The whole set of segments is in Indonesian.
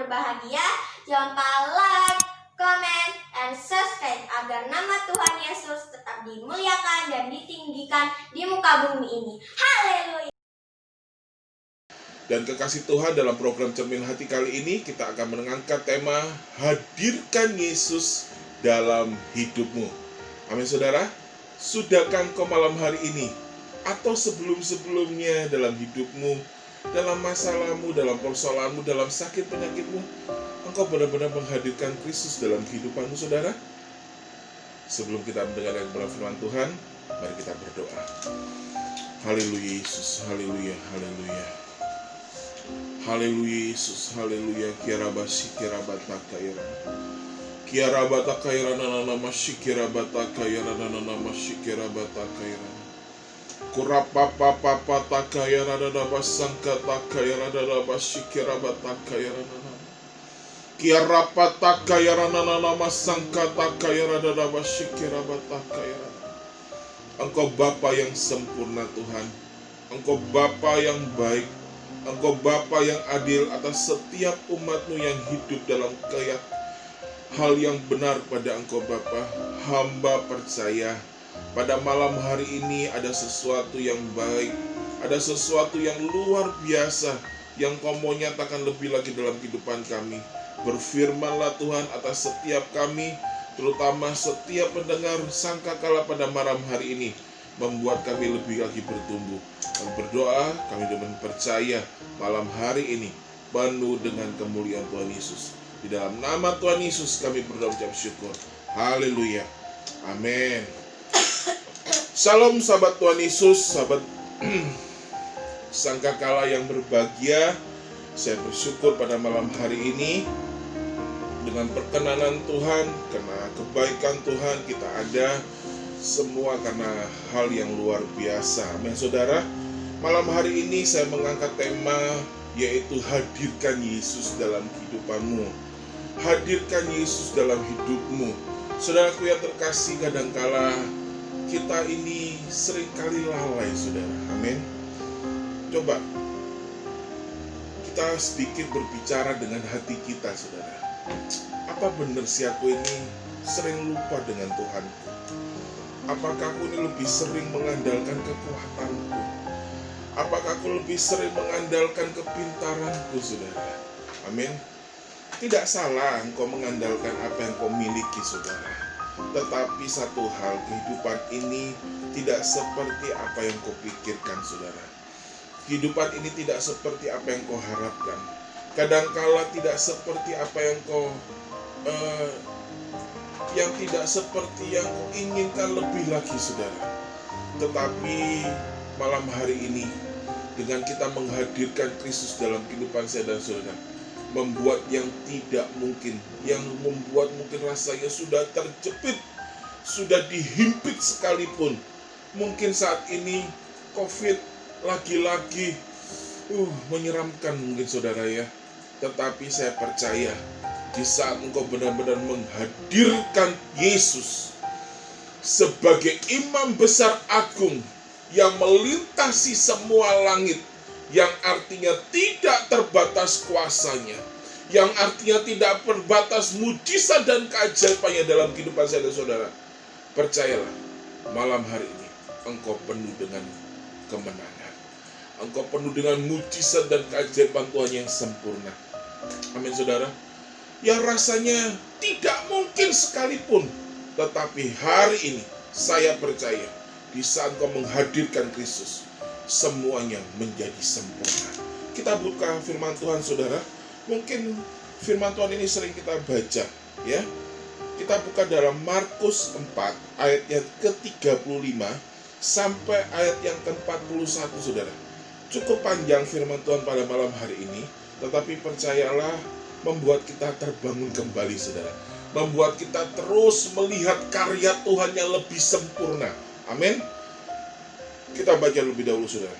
berbahagia. Jangan lupa like, comment, and subscribe agar nama Tuhan Yesus tetap dimuliakan dan ditinggikan di muka bumi ini. Haleluya. Dan kekasih Tuhan, dalam program Cermin Hati kali ini kita akan mengangkat tema hadirkan Yesus dalam hidupmu. Amin saudara. Sudahkah engkau malam hari ini atau sebelum-sebelumnya dalam hidupmu, dalam masalahmu, dalam persoalanmu, dalam sakit penyakitmu, engkau benar-benar menghadirkan Kristus dalam kehidupanmu saudara? Sebelum kita mendengarkan firman Tuhan, mari kita berdoa. Haleluya Yesus, haleluya, haleluya. Haleluya Yesus, haleluya. Kiarabasi kirabata kaira. Kiarabata kaira nana masikirabata kaira nana masikirabata kaira. Kurapapa papa kaira nana basangka kaira nana masikirabata kaira nana. Kiarapata kaira nana masangka kaira nana masikirabata kaira. Engkau Bapa yang sempurna Tuhan. Engkau Bapa yang baik. Engkau Bapa yang adil atas setiap umat-Mu yang hidup dalam hal yang benar pada Engkau Bapa. Hamba percaya pada malam hari ini ada sesuatu yang baik, ada sesuatu yang luar biasa yang Kau mau nyatakan lebih lagi dalam kehidupan kami. Berfirmanlah Tuhan atas setiap kami, terutama setiap pendengar sangkakala pada malam hari ini, membuat kami lebih lagi bertumbuh. Kami berdoa, kami dengan percaya malam hari ini penuh dengan kemuliaan Tuhan Yesus. Di dalam nama Tuhan Yesus kami berdoa ucap syukur. Haleluya. Amin. Salam sahabat Tuhan Yesus, sahabat sangkakala yang berbahagia. Saya bersyukur pada malam hari ini dengan perkenanan Tuhan, karena kebaikan Tuhan kita ada semua karena hal yang luar biasa. Amin saudara. Malam hari ini saya mengangkat tema yaitu hadirkan Yesus dalam kehidupanmu. Hadirkan Yesus dalam hidupmu. Saudaraku yang terkasih, kadangkala kita ini seringkali lalai saudara. Amin. Coba kita sedikit berbicara dengan hati kita saudara. Apa benar si aku ini sering lupa dengan Tuhanku? Apakah aku ini lebih sering mengandalkan kekuatanku? Apakah aku lebih sering mengandalkan kepintaranku, saudara? Amin. Tidak salah engkau mengandalkan apa yang kau miliki, saudara. Tetapi satu hal, kehidupan ini tidak seperti apa yang kau pikirkan, saudara. Kehidupan ini tidak seperti apa yang kau harapkan. Kadangkala tidak seperti apa yang kau tidak seperti yang kau inginkan lebih lagi, saudara. Tetapi malam hari ini, dengan kita menghadirkan Kristus dalam kehidupan saya dan saudara, membuat yang tidak mungkin, yang membuat mungkin rasanya sudah terjepit, sudah dihimpit sekalipun. Mungkin saat ini COVID lagi-lagi menyeramkan mungkin saudara ya. Tetapi saya percaya di saat engkau benar-benar menghadirkan Yesus sebagai imam besar agung yang melintasi semua langit, yang artinya tidak terbatas kuasanya, yang artinya tidak terbatas mujizat dan keajaibannya dalam kehidupan saya dan saudara. Percayalah, malam hari ini engkau penuh dengan kemenangan. Engkau penuh dengan mujizat dan keajaiban Tuhan yang sempurna. Amin saudara. Yang rasanya tidak mungkin sekalipun, tetapi hari ini saya percaya di saat kau menghadirkan Kristus, semuanya menjadi sempurna. Kita buka firman Tuhan saudara. Mungkin firman Tuhan ini sering kita baca ya. Kita buka dalam Markus 4 ayat yang ke-35 sampai ayat yang ke-41 saudara. Cukup panjang firman Tuhan pada malam hari ini, tetapi percayalah membuat kita terbangun kembali saudara. Membuat kita terus melihat karya Tuhan yang lebih sempurna. Amin. Kita baca lebih dahulu saudara.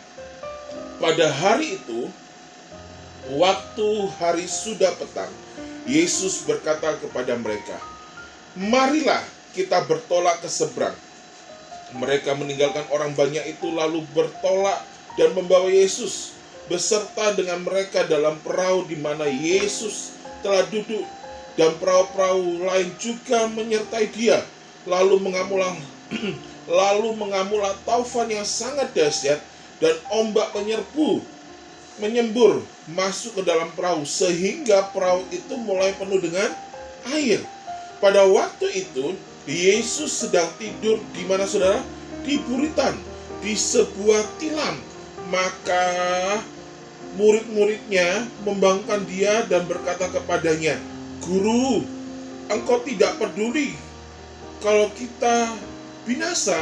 Pada hari itu, waktu hari sudah petang, Yesus berkata kepada mereka, "Marilah kita bertolak ke seberang." Mereka meninggalkan orang banyak itu lalu bertolak dan membawa Yesus beserta dengan mereka dalam perahu di mana Yesus telah duduk dan perahu-perahu lain juga menyertai dia. Lalu mengamulah taufan yang sangat dahsyat dan ombak menyembur masuk ke dalam perahu sehingga perahu itu mulai penuh dengan air. Pada waktu itu Yesus sedang tidur di mana saudara? Di buritan, di sebuah tilam. Maka murid-muridnya membangunkan dia dan berkata kepadanya, "Guru, engkau tidak peduli kalau kita binasa?"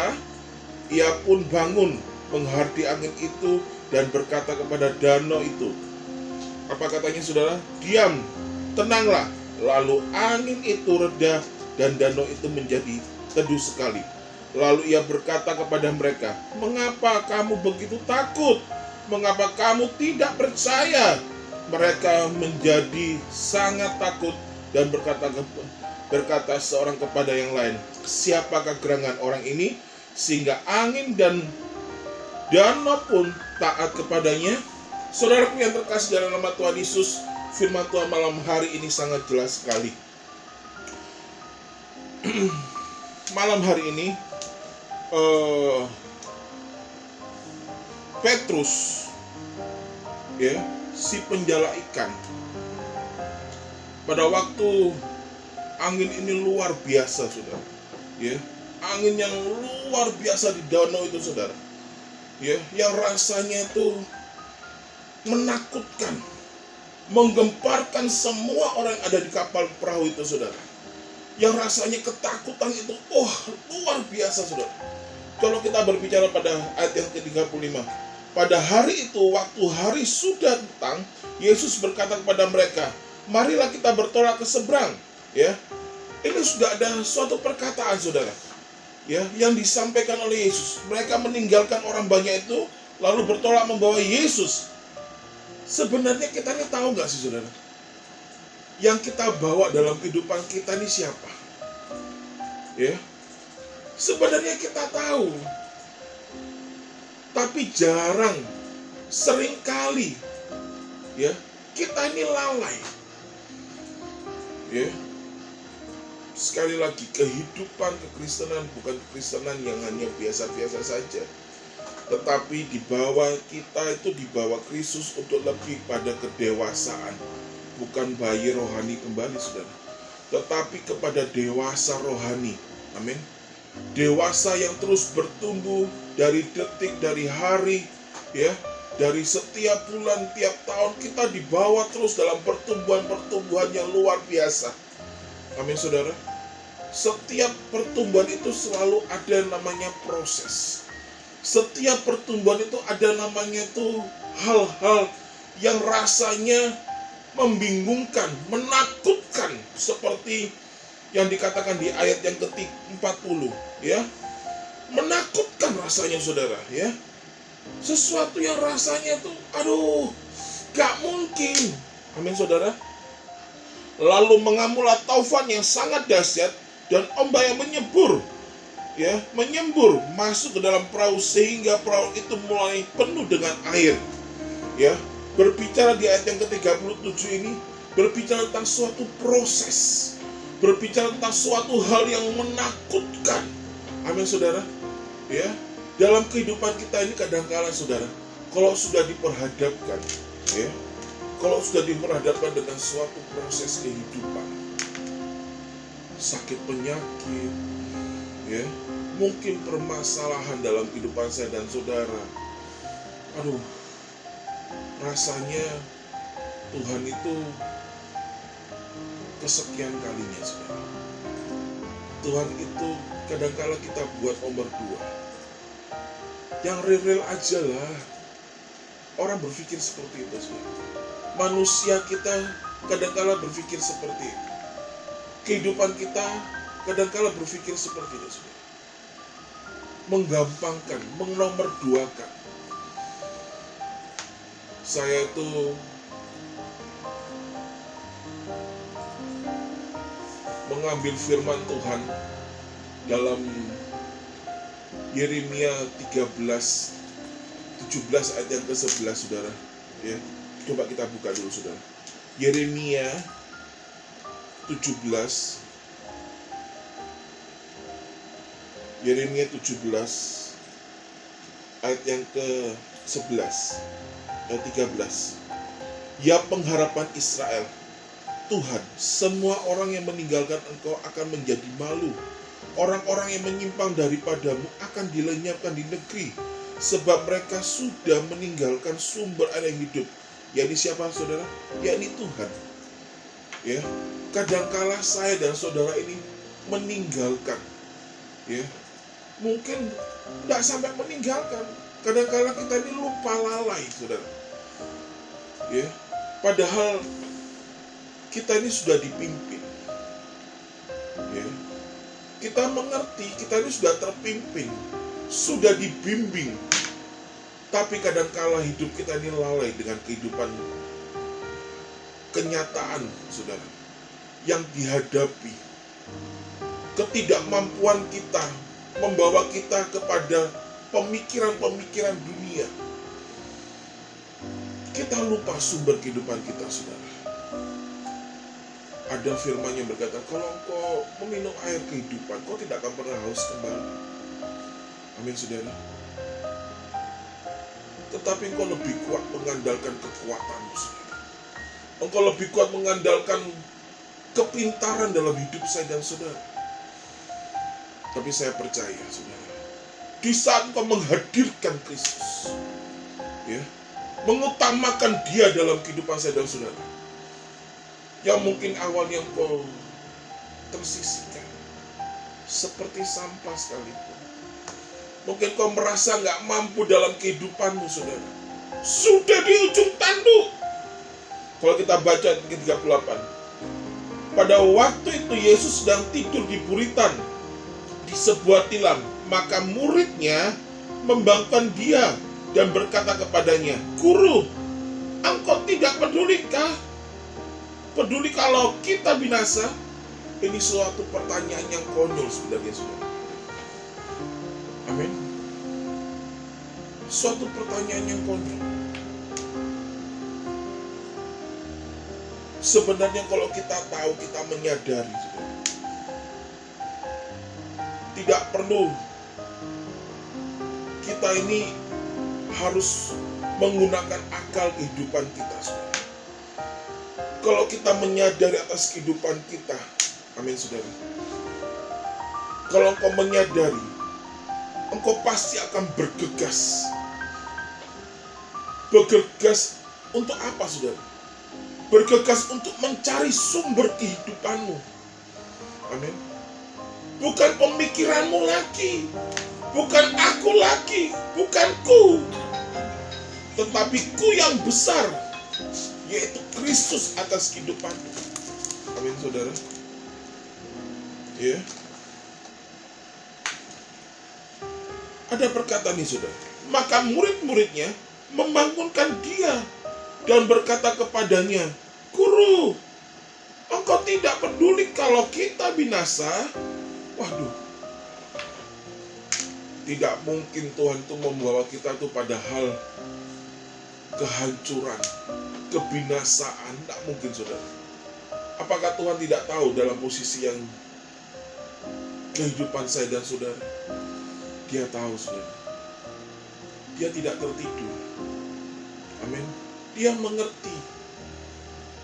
Ia pun bangun, menghardiki angin itu dan berkata kepada danau itu. Apa katanya saudara? "Diam, tenanglah." Lalu angin itu reda dan danau itu menjadi teduh sekali. Lalu ia berkata kepada mereka, "Mengapa kamu begitu takut? Mengapa kamu tidak percaya?" Mereka menjadi sangat takut dan berkata seorang kepada yang lain, "Siapakah gerangan orang ini sehingga angin dan danau pun taat kepadanya?" Saudaraku yang terkasih dalam nama Tuhan Yesus, firman Tuhan malam hari ini sangat jelas sekali. Malam hari ini Petrus, ya, si penjala ikan, pada waktu angin ini luar biasa, saudara, ya, angin yang luar biasa di danau itu, saudara, ya, yang rasanya itu menakutkan, menggemparkan semua orang yang ada di kapal perahu itu, saudara. Yang rasanya ketakutan itu, luar biasa, saudara. Kalau kita berbicara pada ayat yang ke-35, pada hari itu, waktu hari sudah petang, Yesus berkata kepada mereka, "Marilah kita bertolak ke seberang." Ya, ini sudah ada suatu perkataan, saudara, ya, yang disampaikan oleh Yesus. Mereka meninggalkan orang banyak itu, lalu bertolak membawa Yesus. Sebenarnya kita ini tahu nggak sih, saudara? Yang kita bawa dalam kehidupan kita ini siapa? Ya, sebenarnya kita tahu, tapi jarang, seringkali, ya, kita ini lalai. Ya, sekali lagi, kehidupan kekristenan bukan kekristenan yang hanya biasa-biasa saja, tetapi kita itu dibawa Kristus untuk lebih pada kedewasaan. Bukan bayi rohani kembali, saudara, tetapi kepada dewasa rohani. Amin. Dewasa yang terus bertumbuh dari detik, dari hari, ya, dari setiap bulan, tiap tahun kita dibawa terus dalam pertumbuhan yang luar biasa. Amin, saudara. Setiap pertumbuhan itu selalu ada namanya proses. Setiap pertumbuhan itu ada namanya itu hal-hal yang rasanya membingungkan, menakutkan, seperti yang dikatakan di ayat yang ke-40, ya. Menakutkan rasanya, saudara, ya. Sesuatu yang rasanya itu, gak mungkin. Amin, saudara. Lalu mengamulah taufan yang sangat dahsyat dan ombak yang menyembur masuk ke dalam perahu sehingga perahu itu mulai penuh dengan air. Ya, berbicara di ayat yang ke-37 ini, berbicara tentang suatu proses, berbicara tentang suatu hal yang menakutkan. Amin, saudara. Ya, dalam kehidupan kita ini kadang-kala, saudara, kalau sudah diperhadapkan, ya, kalau sudah diperhadapkan dengan suatu proses kehidupan, sakit penyakit, ya, mungkin permasalahan dalam kehidupan saya dan saudara, rasanya Tuhan itu kesekian kalinya, saudara. Tuhan itu kadang-kala kita buat nomor 2. Yang real aja lah. Orang berpikir seperti itu, saudara. Manusia kita kadang-kala berpikir seperti itu. Kehidupan kita kadang-kala berpikir seperti itu, saudara. Menggampangkan, menomorduakan. Saya itu mengambil firman Tuhan dalam Yeremia 17 ayat yang ke-11, saudara. Ya, coba kita buka dulu, saudara. Yeremia 17, Yeremia 17 ayat yang ke-11 ayat 13. Ya pengharapan Israel, Tuhan, semua orang yang meninggalkan Engkau akan menjadi malu. Orang-orang yang menyimpang daripadamu akan dilenyapkan di negeri, sebab mereka sudah meninggalkan sumber air yang hidup. Yakni siapa, saudara? Yakni Tuhan. Ya, kadangkala saya dan saudara ini meninggalkan, ya, mungkin tidak sampai meninggalkan. Kadangkala kita ini lupa lalai, saudara. Ya, padahal kita ini sudah dipimpin. Ya, kita mengerti, kita ini sudah terpimpin, sudah dibimbing. Tapi kadangkala hidup kita ini lalai dengan kehidupan kenyataan, saudara, yang dihadapi. Ketidakmampuan kita membawa kita kepada pemikiran-pemikiran dunia. Kita lupa sumber kehidupan kita, saudara. Ada firman yang berkata, kalau engkau meminum air kehidupan, kau tidak akan pernah haus kembali. Amin, saudara. Tetapi engkau lebih kuat mengandalkan kekuatanmu, saudara. Engkau lebih kuat mengandalkan kepintaran dalam hidup saya dan saudara. Tapi saya percaya, saudara, di saat engkau menghadirkan Kristus, ya, mengutamakan Dia dalam kehidupan saya dan saudara, yang mungkin awalnya engkau tersisihkan seperti sampah sekalipun, mungkin kau merasa gak mampu dalam kehidupanmu, saudara, sudah di ujung tanduk. Kalau kita baca ayat ke-38, pada waktu itu Yesus sedang tidur di buritan di sebuah tilam, maka muridnya membangunkan Dia dan berkata kepadanya, Guru, engkau tidak pedulikah? Peduli kalau kita binasa? Ini suatu pertanyaan yang konyol sebenarnya, saudara. Amin. Suatu pertanyaan yang konyol. Sebenarnya kalau kita tahu, kita menyadari, saudara, tidak perlu kita ini harus menggunakan akal kehidupan kita, saudara. Kalau kita menyadari atas kehidupan kita, amin, saudara. Kalau engkau menyadari, engkau pasti akan bergegas. Bergegas untuk apa, saudara? Bergegas untuk mencari sumber kehidupanmu. Amin. Bukan pemikiranmu lagi, bukan aku lagi, bukan ku, tetapi ku yang besar, yaitu Kristus atas kehidupanmu. Amin, saudara. Ya. Ada perkataan nih, saudara. Maka murid-muridnya membangunkan Dia dan berkata kepadanya, Guru, engkau tidak peduli kalau kita binasa? Waduh, tidak mungkin Tuhan itu membawa kita itu pada hal kehancuran, kebinasaan. Tidak mungkin, saudara. Apakah Tuhan tidak tahu dalam posisi yang kehidupan saya dan saudara? Dia tahu, saudara. Dia tidak tertidur. Amin. Dia mengerti.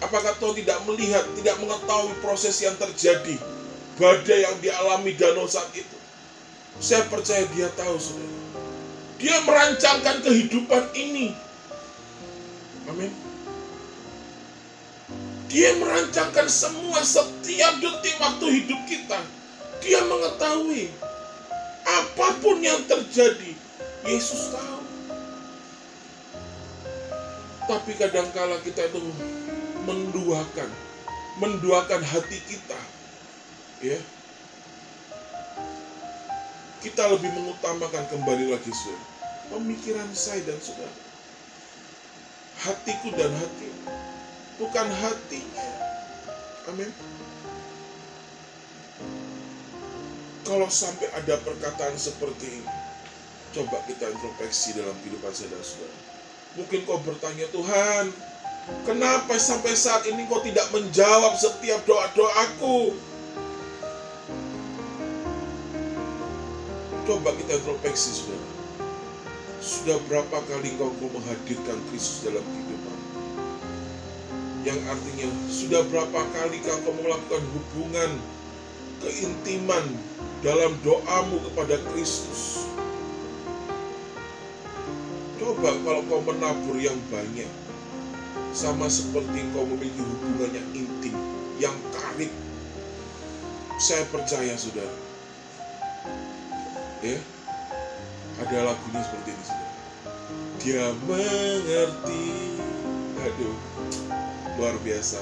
Apakah Tuhan tidak melihat, tidak mengetahui proses yang terjadi, badai yang dialami danau saat itu? Saya percaya Dia tahu, saudara. Dia merancangkan kehidupan ini. Amin. Dia merancangkan semua setiap detik waktu hidup kita. Dia mengetahui apapun yang terjadi. Yesus tahu. Tapi kadangkala kita itu menduakan hati kita, ya. Kita lebih mengutamakan, kembali lagi, saudara, pemikiran saya dan saudara, hatiku dan hatimu, bukan hatinya. Amin. Kalau sampai ada perkataan seperti ini, coba kita introspeksi dalam kehidupan saya dan saudara. Mungkin kau bertanya, Tuhan, Kenapa sampai saat ini Engkau tidak menjawab setiap doa-doaku? Coba kita introspeksi, saudara. Sudah berapa kali Engkau menghadirkan Kristus dalam kehidupan? Yang artinya, sudah berapa kali Engkau melakukan hubungan keintiman dalam doamu kepada Kristus? Coba kalau kau menabur yang banyak, sama seperti kau memiliki hubungan yang intim, yang karib. Saya percaya, saudara, ya, ada lagunya seperti ini, saudara. Dia mengerti, aduh, luar biasa.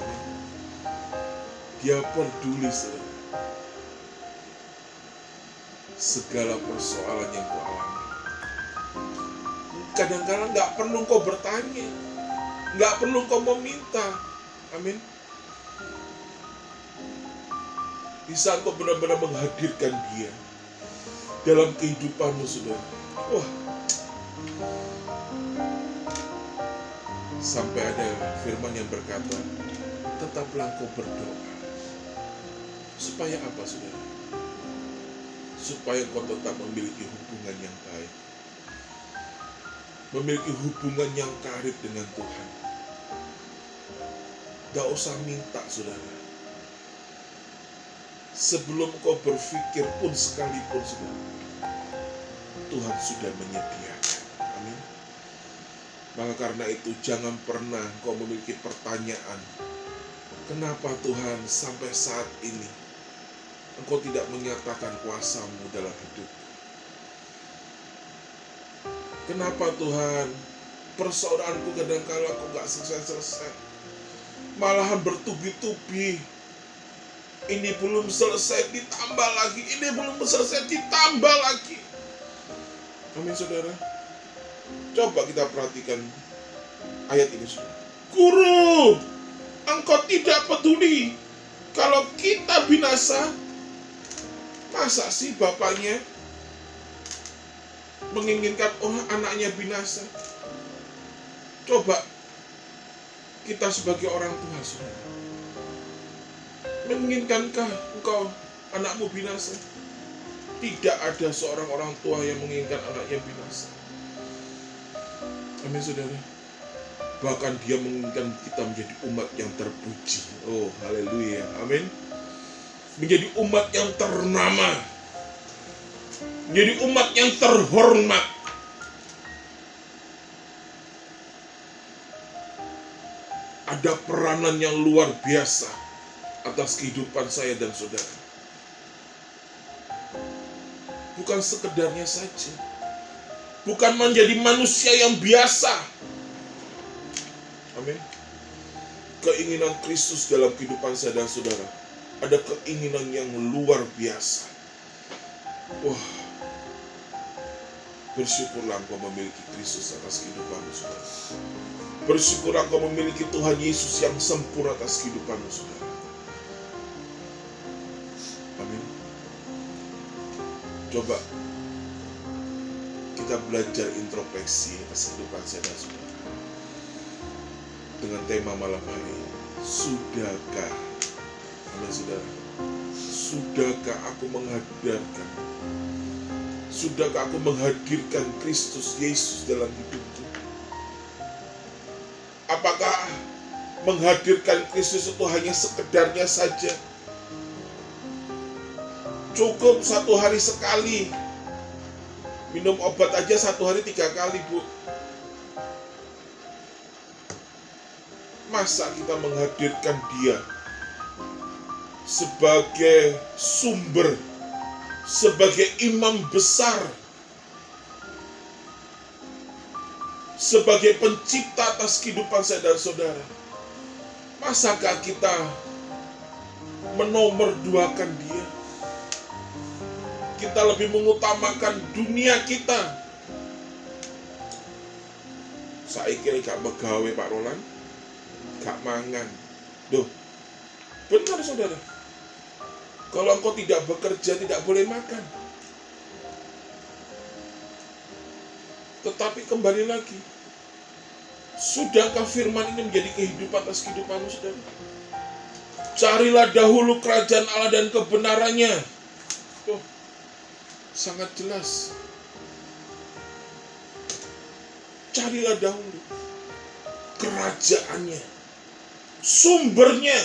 Dia peduli, saudara, segala persoalan yang kau alami. Kadang-kadang gak perlu kau bertanya, gak perlu kau meminta. Amin. Di saat kau benar-benar menghadirkan Dia dalam kehidupanmu, saudara. Wah, sampai ada firman yang berkata, tetaplah kau berdoa. Supaya apa, saudara? Supaya kau tetap memiliki hubungan yang baik, memiliki hubungan yang karib dengan Tuhan. Gak usah minta, saudara. Sebelum kau berpikir pun sekalipun, saudara, Tuhan sudah menyediakan. Amin. Maka karena itu jangan pernah kau memiliki pertanyaan, kenapa Tuhan sampai saat ini Engkau tidak menyatakan kuasa-Mu dalam hidup? Kenapa Tuhan persoalanku kadang-kala kok gak selesai-selesai, malahan bertubi-tubi. Ini belum selesai ditambah lagi, ini belum selesai ditambah lagi. Amin, saudara. Coba kita perhatikan ayat ini, saudara. Guru, Engkau tidak peduli kalau kita binasa. Masa sih bapaknya menginginkan anaknya binasa? Coba kita sebagai orang tua, saudara, menginginkankah engkau anakmu binasa? Tidak ada seorang orang tua yang menginginkan anaknya binasa. Amin, saudara. Bahkan Dia menginginkan kita menjadi umat yang terpuji. Oh, haleluya. Amin. Menjadi umat yang ternama, menjadi umat yang terhormat. Ada peranan yang luar biasa atas kehidupan saya dan saudara. Bukan sekedarnya saja, bukan menjadi manusia yang biasa. Amin. Keinginan Kristus dalam kehidupan saya dan saudara, ada keinginan yang luar biasa. Wah, bersyukurlah engkau memiliki Kristus atas kehidupanmu, saudara. Bersyukurlah engkau memiliki Tuhan Yesus yang sempurna atas kehidupanmu, saudara. Amin. Coba kita belajar introspeksi atas kehidupan saya dan saudara dengan tema malam hari ini, sudahkah? Amin, saudara. Sudahkah aku menghadirkan? Sudahkah aku menghadirkan Kristus Yesus dalam hidupku? Apakah menghadirkan Kristus itu hanya sekedarnya saja? Cukup 1 hari sekali. Minum obat aja 1 hari 3 kali, Bu. Masa kita menghadirkan Dia sebagai sumber, sebagai imam besar, sebagai pencipta atas kehidupan saya dan saudara? Masakah kita menomorduakan Dia? Kita lebih mengutamakan dunia kita. Saya kira gak begawe Pak Roland, gak mangan. Duh, benar saudara. Kalau engkau tidak bekerja, tidak boleh makan. Tetapi kembali lagi, Sudahkah firman ini menjadi kehidupan atas kehidupanmu, saudara? Carilah dahulu kerajaan Allah dan kebenarannya. Oh, sangat jelas. Carilah dahulu kerajaannya, sumbernya,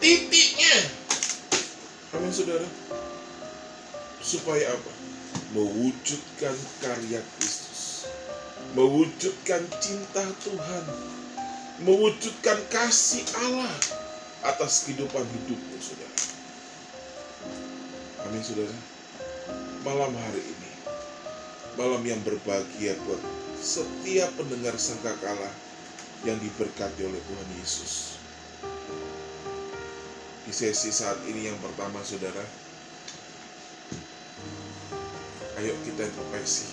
titiknya. Amin, saudara. Supaya apa? Mewujudkan karya Kristus, mewujudkan cinta Tuhan, mewujudkan kasih Allah atas kehidupan hidupmu, saudara. Amin, saudara. Malam hari ini, malam yang berbahagia buat setiap pendengar sangkakala yang diberkati oleh Tuhan Yesus. Di sesi saat ini yang pertama, saudara, ayo kita introspeksi,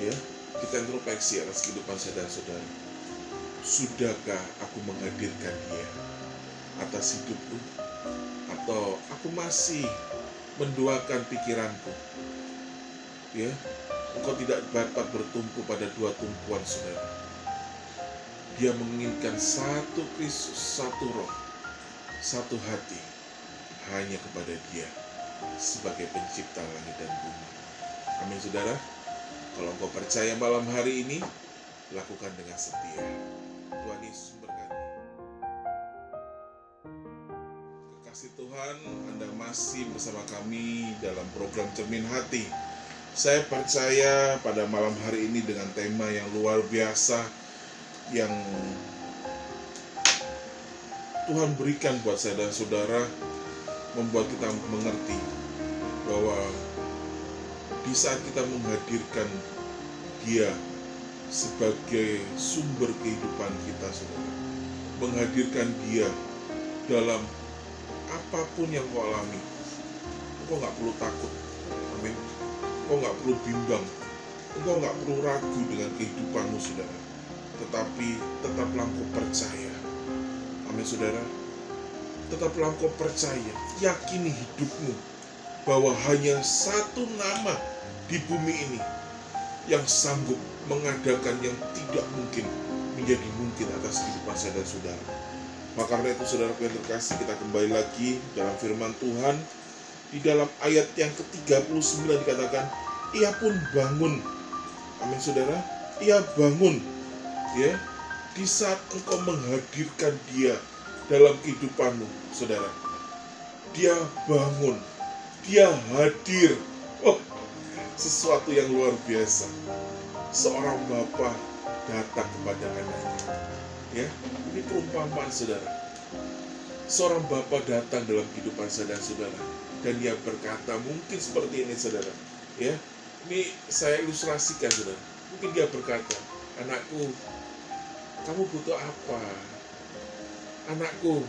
ya, kita introspeksi atas kehidupan saudara-saudara. Sudahkah aku menghadirkan Dia atas hidupku, atau aku masih menduakan pikiranku? Ya, engkau tidak dapat bertumpu pada dua tumpuan, saudara. Dia menginginkan satu Kristus, satu roh, satu hati, hanya kepada Dia sebagai pencipta langit dan bumi. Amin, saudara. Kalau engkau percaya malam hari ini, lakukan dengan setia. Tuhan Yesus memberkati. Kekasih Tuhan, Anda masih bersama kami dalam program Cermin Hati. Saya percaya pada malam hari ini dengan tema yang luar biasa yang Tuhan berikan buat saya dan saudara, membuat kita mengerti bahwa di saat kita menghadirkan Dia sebagai sumber kehidupan kita, saudara, menghadirkan Dia dalam apapun yang kau alami, kau nggak perlu takut. Amin. Kau nggak perlu bimbang, kau nggak perlu ragu dengan kehidupanmu, saudara. Tetapi tetaplah kau percaya. Amin, saudara. Tetaplah kau percaya, yakini hidupmu bahwa hanya satu nama di bumi ini yang sanggup mengadakan yang tidak mungkin menjadi mungkin atas kehidupan saya dan saudara. Maka karena itu, saudara yang terkasih, kita kembali lagi dalam firman Tuhan. Di dalam ayat yang ke-39 dikatakan, Ia pun bangun. Amin, saudara. Ia bangun, ya, di saat engkau menghadirkan Dia dalam kehidupanmu, saudara. Dia bangun, Dia hadir. Oh, sesuatu yang luar biasa. Seorang bapa datang kepada anaknya. Ya, ini perumpamaan, saudara. Seorang bapa datang dalam kehidupan saudara-saudara, dan dia berkata, mungkin seperti ini, saudara. Ya, ini saya ilustrasikan, saudara. Mungkin dia berkata, anakku, kamu butuh apa? Anakku,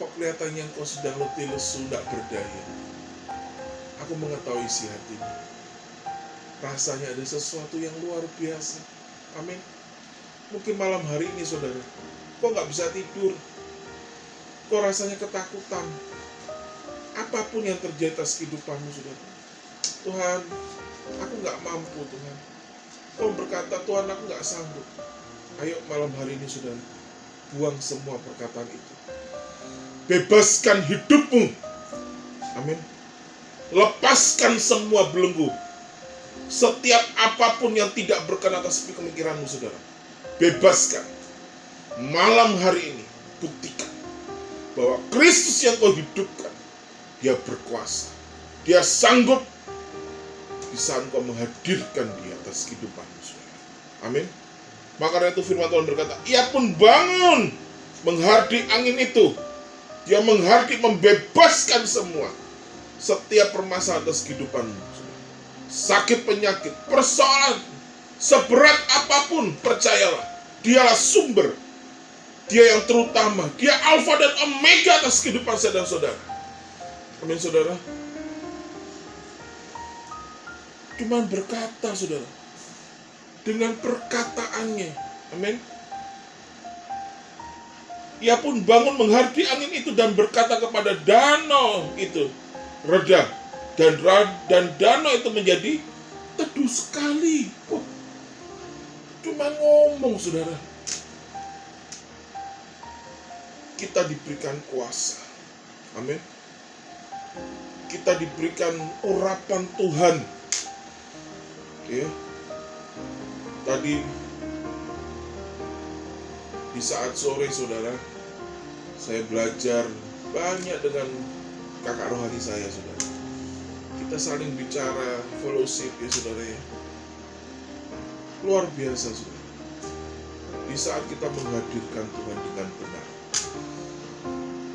kok kelihatannya engkau sedang letih lesu, tidak berdaya. Aku mengetahui isi hatimu. Rasanya ada sesuatu yang luar biasa. Amin. Mungkin malam hari ini, saudara, kau nggak bisa tidur. Kau rasanya ketakutan. Apapun yang terjadi atas kehidupanmu, saudara. Tuhan, aku nggak mampu, Tuhan. Kau berkata, Tuhan, aku nggak sanggup. Ayo malam hari ini, saudara, buang semua perkataan itu. Bebaskan hidupmu. Amin. Lepaskan semua belenggu. Setiap apapun yang tidak berkenan atas pemikiranmu, saudara. Bebaskan. Malam hari ini, buktikan bahwa Kristus yang kau hidupkan, Dia berkuasa. Dia sanggup bisa engkau menghadirkan Dia atas kehidupanmu, saudara. Amin. Maka dari itu firman Tuhan berkata, Ia pun bangun menghardik angin itu. Dia menghardik, membebaskan semua. Setiap permasalahan atas kehidupanmu, sakit, penyakit, persoalan, seberat apapun, percayalah, Dialah sumber. Dia yang terutama. Dia alfa dan omega atas kehidupan saya dan saudara. Amin, saudara. Cuman berkata, saudara, dengan perkataannya. Amin. Ia pun bangun menghardik angin itu dan berkata kepada danau itu, reda, dan danau itu menjadi teduh sekali. Oh, Cuma ngomong, saudara. Kita diberikan kuasa. Amin. Kita diberikan urapan Tuhan. Ya. Tadi di saat sore, saudara, saya belajar banyak dengan kakak rohani saya, saudara. Kita saling bicara, fellowship, ya saudara ya. Luar biasa, saudara. Di saat kita menghadirkan Tuhan dengan benar,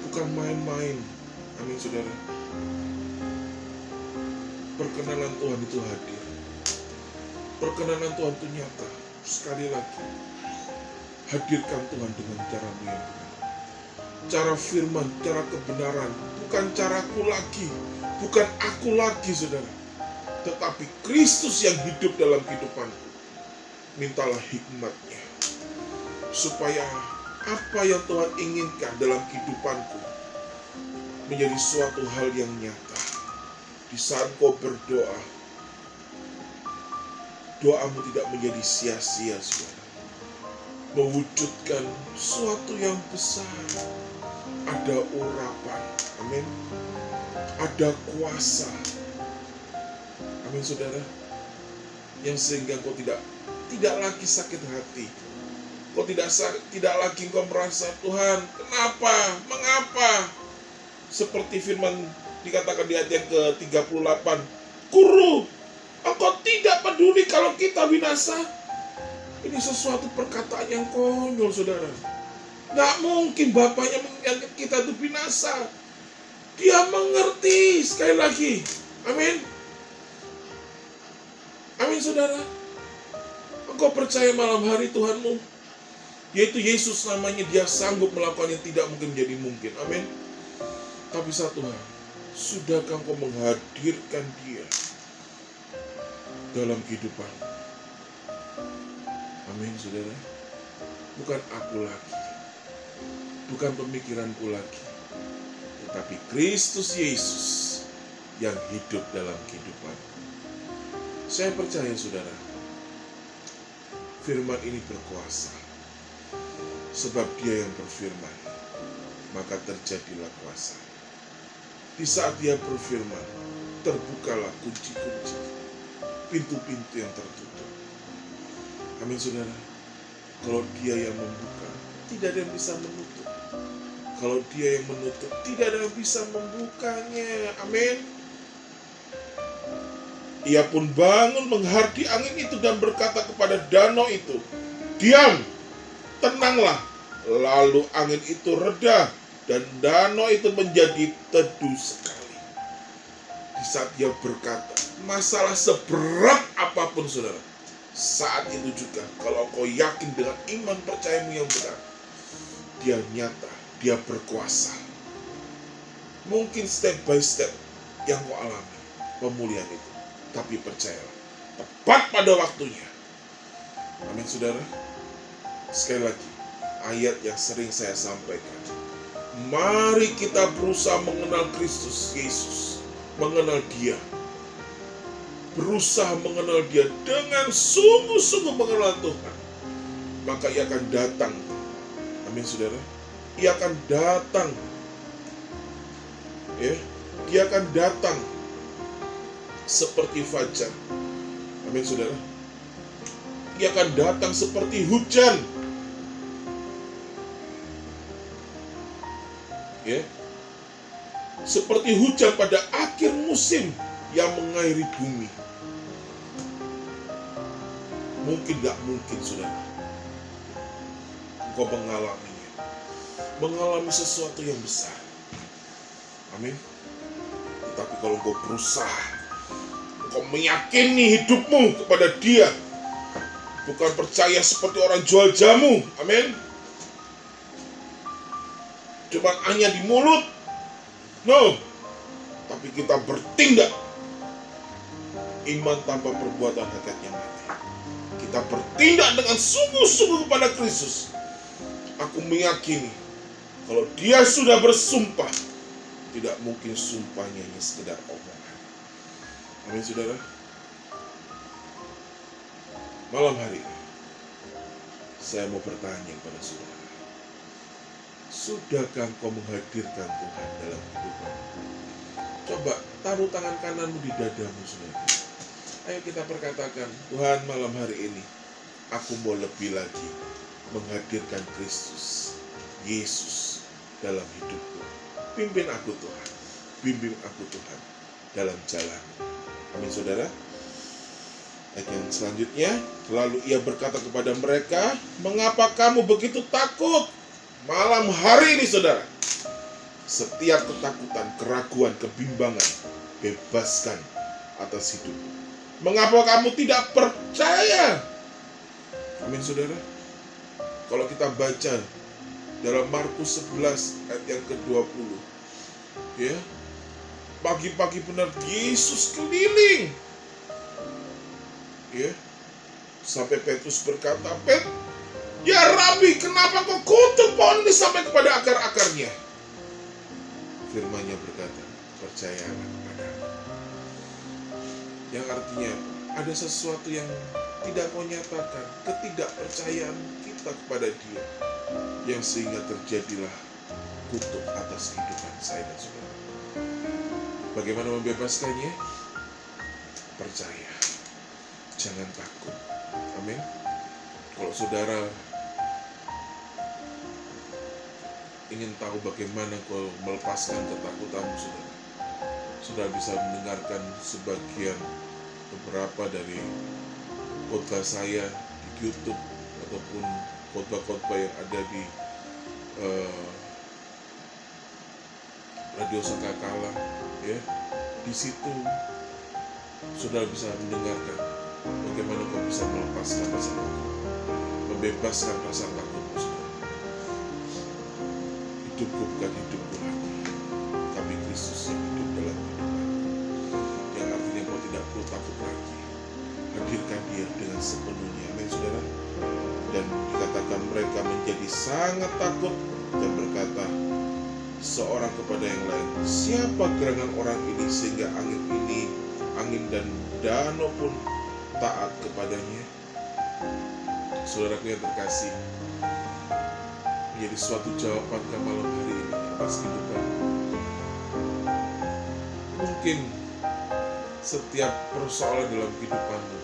bukan main-main. Amin, saudara. Perkenanan Tuhan itu hadir. Perkenanan Tuhan itu nyata. Sekali lagi, hadirkan Tuhan dengan caramu yang benar. Cara firman, cara kebenaran, bukan caraku lagi, bukan aku lagi, saudara, tetapi Kristus yang hidup dalam kehidupanku. Mintalah hikmatnya, supaya apa yang Tuhan inginkan dalam kehidupanku menjadi suatu hal yang nyata. Di saat kau berdoa, doamu tidak menjadi sia-sia, saudara. Mewujudkan suatu yang besar. Ada urapan, amin. Ada kuasa, amin, saudara. Yang sehingga kau tidak lagi sakit hati. Kau tidak lagi kau merasa, Tuhan, kenapa, mengapa? Seperti firman dikatakan di ayat yang ke-38, Guru, engkau tidak peduli kalau kita binasa. Ini sesuatu perkataan yang konyol, saudara. Gak mungkin Bapaknya menginginkan kita itu binasa. Dia mengerti, sekali lagi. Amin. Amin, saudara. Engkau percaya malam hari Tuhanmu, yaitu Yesus namanya, dia sanggup melakukan yang tidak mungkin menjadi mungkin. Amin. Tapi satu hal, sudahkah engkau menghadirkan dia dalam kehidupan? Amin, saudara. Bukan aku lagi, bukan pemikiranku lagi, tetapi Kristus Yesus yang hidup dalam kehidupan. Saya percaya, saudara, firman ini berkuasa. Sebab dia yang berfirman, maka terjadilah kuasa. Di saat dia berfirman, terbukalah kunci-kunci, pintu-pintu yang tertutup. Amin, saudara. Kalau dia yang membuka, tidak ada yang bisa menutup. Kalau dia yang menutup, tidak ada yang bisa membukanya. Amin. Ia pun bangun menghardi angin itu dan berkata kepada danau itu, diam, tenanglah. Lalu angin itu reda dan danau itu menjadi teduh sekali. Di saat dia berkata, masalah seberat apapun, saudara, saat itu juga kalau kau yakin dengan iman percayamu yang benar, dia nyata, dia berkuasa. Mungkin step by step yang kau alami pemulihan itu, tapi percayalah, tepat pada waktunya. Amin, saudara. Sekali lagi, ayat yang sering saya sampaikan, mari kita berusaha mengenal Kristus Yesus, mengenal dia, berusaha mengenal dia dengan sungguh-sungguh mengenal Tuhan, maka ia akan datang. Amin, saudara. Ia akan datang, ya, dia akan datang seperti fajar. Amin, saudara. Ia akan datang seperti hujan, ya, seperti hujan pada akhir musim yang mengairi bumi. Mungkin gak mungkin, saudara, engkau mengalami sesuatu yang besar. Amin. Tetapi kalau engkau berusaha, engkau meyakini hidupmu kepada dia, bukan percaya seperti orang jual jamu. Amin. Cuma hanya di mulut, no, tapi kita bertindak. Iman tanpa perbuatan hakikatnya mati. Kita bertindak dengan sungguh-sungguh kepada Kristus. Aku meyakini kalau dia sudah bersumpah, tidak mungkin sumpahnya hanya sekedar omongan. Amin, saudara. Malam hari ini, Saya mau bertanya kepada saudara, sudahkah engkau menghadirkan Tuhan dalam hidupmu? Coba taruh tangan kananmu di dadamu, saudara. Ayo kita perkatakan, Tuhan, malam hari ini aku mau lebih lagi menghadirkan Kristus, Yesus dalam hidupku. Pimpin aku Tuhan, bimbing aku Tuhan dalam jalan. Amin, saudara. Ayat yang selanjutnya, lalu ia berkata kepada mereka, mengapa kamu begitu takut malam hari ini, saudara? Setiap ketakutan, keraguan, kebimbangan, bebaskan atas hidupmu. Mengapa kamu tidak percaya? Amin, saudara. Kalau kita baca dalam Markus 11 ayat yang ke-20, ya, pagi-pagi benar Yesus keliling, ya, sampai Petrus berkata, ya Rabi, kenapa kau kutuk pohon ini sampai kepada akar-akarnya? Firman-Nya berkata, percayalah kepada aku. Yang artinya ada sesuatu yang tidak kau nyatakan, ketidakpercayaan kita kepada Dia, yang sehingga terjadilah kutuk atas kehidupan saya dan saudara. Bagaimana membebaskannya? Percaya, jangan takut. Amin. Kalau saudara ingin tahu bagaimana kau melepaskan ketakutanmu, saudara bisa mendengarkan sebagian beberapa dari khotbah saya di YouTube ataupun khotbah-khotbah yang ada di Radio Sakakala, ya. Di situ saudara bisa mendengarkan bagaimana kau bisa melepaskan rasa takut, membebaskan rasa takutmu, saudara. Hidupku bukan hidupku lagi, tapi Kristus yang hidup dalam hidupku. Yang artinya kau tidak perlu takut lagi. Hadirkan Dia dengan sepenuhnya. Amin, saudara. Dan dikatakan mereka menjadi sangat takut dan berkata seorang kepada yang lain, siapa gerangan orang ini sehingga angin dan danau pun taat kepadanya? Saudaraku yang terkasih, menjadi suatu jawaban ke malam hari ini atas kehidupan. Mungkin setiap persoalan dalam kehidupanmu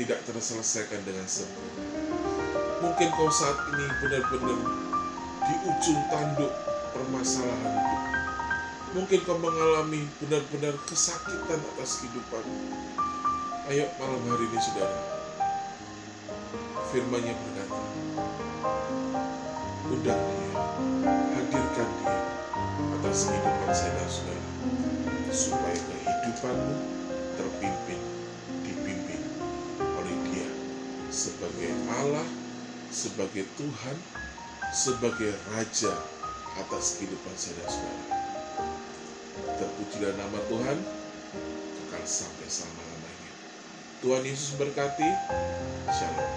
tidak terselesaikan dengan sempurna. Mungkin kau saat ini benar-benar di ujung tanduk permasalahan hidup. Mungkin kau mengalami benar-benar kesakitan atas kehidupanmu. Ayo malam hari ini, saudara, firman-Nya berkata, undang Dia, hadirkan Dia atas kehidupan saya dan saudara, supaya kehidupanmu terpimpin, dibimbing oleh Dia sebagai Allah, sebagai Tuhan, sebagai Raja atas kehidupan saya dan saudara. Terpujilah nama Tuhan kekal sampai selama-lamanya. Tuhan Yesus berkati. Shalom.